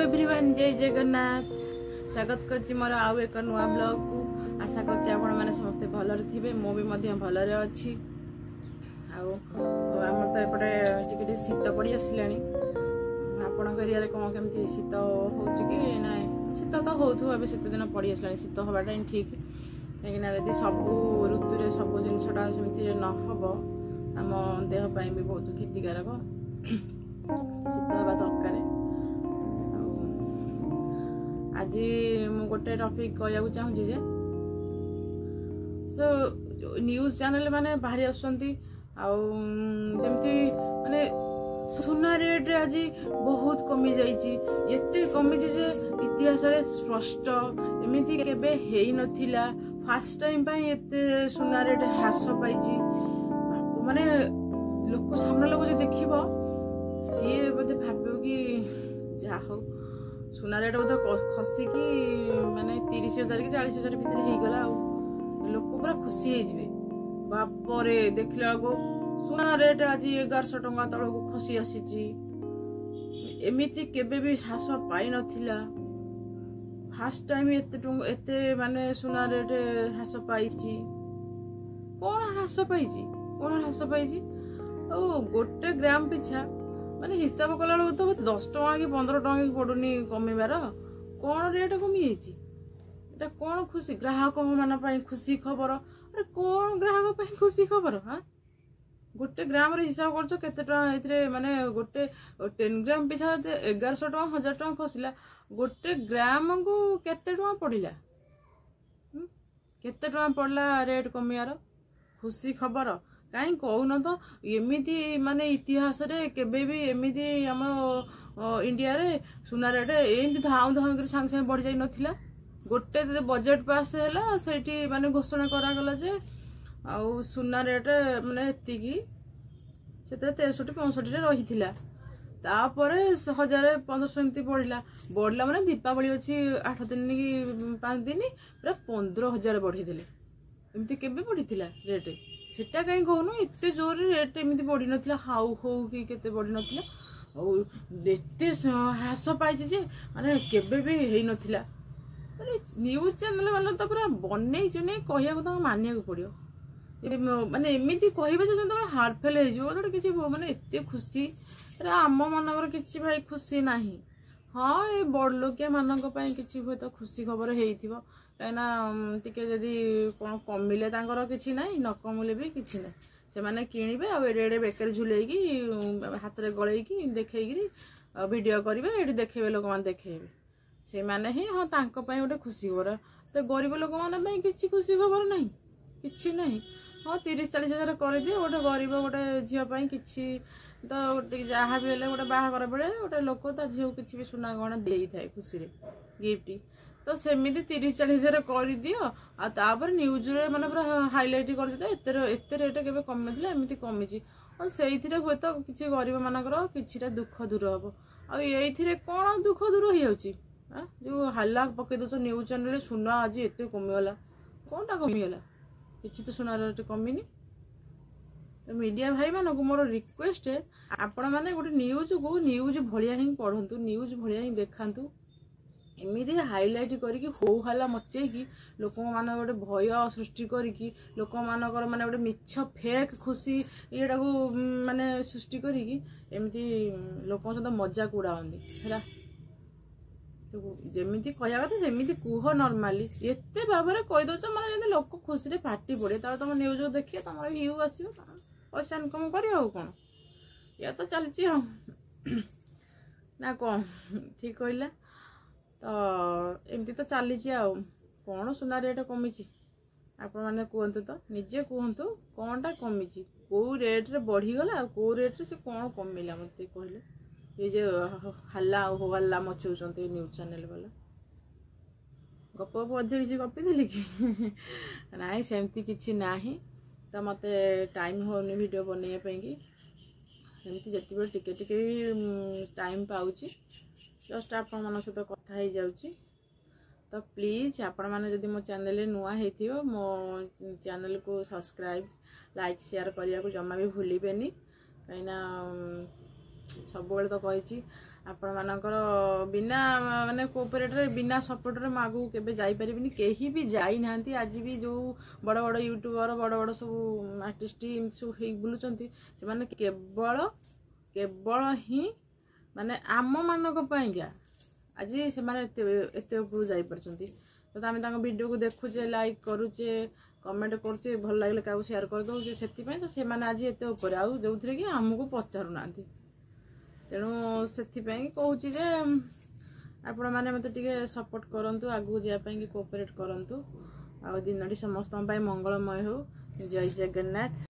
Everyone जय जगन्नाथ स्वागत करछि मोर आउ एक नुआ ब्लॉग को आशा करछि आपण माने समस्त भलरे थिबे मो भी मध्य भलरे अछि आउ हमर त एपटे टिके शीत पड़ी आसिलानी आपण एरिया रे कोन केमती शीत होउछि कि नाय शीत तो होउथु अब शीत दिन पड़ी आसिलानी शीत होबाटा ठीक लेकिन यदि सब ऋतु रे सब जिनसटा सेमती न हबो आम देह पाई भी बहुत क्षतिकारक शीत हवा दरकार आज मु गोटे टॉपिक कहया चाहूँगी जे सो न्यूज चैनल माने बाहरी आसुंती आमती माने सुना रेट आज बहुत कमी जाइए एते कमी जे इतिहास रे स्पष्ट एमती केबे हेई नथिला फास्ट टाइम पाई एते सुना रेट ह्रास पाइछि माने लोक सामने लोक जे देखिबो सी बोधे भाव कि जा हो सुना रेट बोधे खसिकी माने 30,000 कि 40,000 भितर हो गला लोक पूरा खुशी हो बापरे देखला को सुना रेट आज 1100 टंका तल को खसी आसी एमिति केबे भी ह्रास पाई नथिला फास्ट टाइम एते माने सुना रेट ह्रास पाइछि कोन ह्रास पाइछि ओ गोटे ग्राम पिछा माने हिसाब कला तो 10 टका कि 15 टका कि पड़ुनी कमीबार कौन रेट कमी जाइए कौन खुशी ग्राहक मान खुशी खबर अरे कौन ग्राहक पाई खुशी खबर हाँ गोटे ग्राम रे हिसाब कर केते टका माने गोटे 10 ग्राम पिछा 1100 टका 1000 टका खसला गोटे ग्राम को केते टका पड़िला केते टका पड़ला रेट कमियार खुशी खबर कहीं कहून तो एमती माने इतिहास रे केबे भी एमती आम इंडिया रे सुना रेट एमती धाऊ धाऊ कर सांगे सांगे बढ़ जाई नथिला गोटे बजेट पास हैला सेठी माने घोषणा करा गला जे आउ सुना रेट माने एतिकी सेते 63-65 रे रहिथिला तापरे 1000-1500 एमती बढ़ला माने दीपावली अछि 8 दिन कि 5 दिन पूरा 15,000 बढ़ी देले एमती केबे बढ़िथिला रेट सेटा कहीं कहूनु एते जोर रेट एमती बढ़ी नथिला हाउ हो कि केते बढ़ी नथिला और एते ह्रास पाइछि जे माने केबे भी हेई नथिला माने न्यूज चैनल वाला तो पूरा बनै जने कहिया को मानिया को पड़ियो माने एमती कहबे जे तुम हार्ट फेल हे जिवो तो किछि माने एते खुशी रे आम मनकर किछि भाई खुशी नाही हाँ ए बड़ लोकिया मानक पई किछि होय तो खुशी खबर हेइथिबो कहीं टिके जदि कौन कमिले किसी ना न कमिले भी किसी ना से मैंने किणवे आड़े बेकर झुलेकी हाथ में गलैकी देखी वीडियो करेंगे ये देखे लोक मैंने देखेबे से मैंने ही हाँ तांपाई गोटे खुशी खबर तो गरीब लोक मैंने किसी खुशी खबर ना कि ना हाँ 30-40 हजार कर दिए गोटे गरीब गोटे झीपाई कि तो जहाँ भी है गोटे बाहागर बेले गोटे लोक ता झील को किसी भी सुना गहना दे था खुशी गिफ्ट तो सेमिति 30-40 हजार कर दियो आपर न्यूज रे माने पूरा हाइलाइट कर देता एते रेट केबे कमी एमती कमी और से हुए तो किसी गरीब मानकर किछिटा दुख दूर हम आईथिरे कौन दुख दूर हो जाउची जो हल्ला पकई दो न्यूज चैनल सुना आज एत कमीगला कौनटा कमीगला किसी तो सुना रेट कमिनी तो मीडिया भाई मानक मोर रिक्वेस्ट है आपण मैंने गोटे न्यूज को न्यूज भाया ही पढ़ु न्यूज भाया ही देखा एमती हाइलाइट करके हो हल्ला मचेकी लोक मान गोटे भय सृष्टि करके लोक मानकर माने गोटे मिछ फेक खुशी ये माने सृष्टि करके एमती लोक सहित मजाक उड़ाती है तो जमीती कहया कथा सेमती कुह नॉर्मली एते भाव में कहीदे माने जब लोक खुशी फाटी पड़े तुम न्यूज देखिए तुम व्यू आस पैसा इनकम कर कौन या तो चलती ना कौन ठीक कहला तो एमती तो चली कौन सुना रेट कमी आपण मैंने कहतु तो निजे कहतु कौनटा कमी कौ रेट रे बढ़ीगला कौ रेट रे से कौन कमिला मत कहले ये जे हल्ला हो हल्ला मचौंते न्यूज चैनल वाला गप अधे किसी गपी देली कि नाई सेमती किसी ना तो मत टाइम होनी वीडियो बनवाई कि सेमती जिते टिके टिके टाइम पाउची जस्ट आपण मन सहित कथा हो जाउची तो प्लीज आपण मैंने जदि मो चैनल नुआ हो मो चैनल को सब्सक्राइब लाइक शेयर करने को जमा भी भूलें कहीं सब तो कही आपण मानकर बिना माने कोऑपरेट रे बिना सपोर्ट रे मैं आगू केबे जाई परिबिनी केही भी जाई नांती आज भी जो बड़ बड़ यूट्यूबर बड़ बड़ सब आर्टिस्ट सब हे बुलुचंती से माने केवल केवल ही माने आम मानक पाइका आज से माने एते ऊपर जाई परचंती तो आम भिडियो को देखुचे लाइक करुचे कमेंट करुचे भल लगे क्या शेयर कर दौचे से तो से आज एत ऊपर आउ जो कि आमको पचारू ना तेणु से कहूँ आपण मैंने मत सपोर्ट करूँ आगू जावाई कोऑपरेट करूँ आ दिन समस्त मंगलमय हो। जय जगन्नाथ।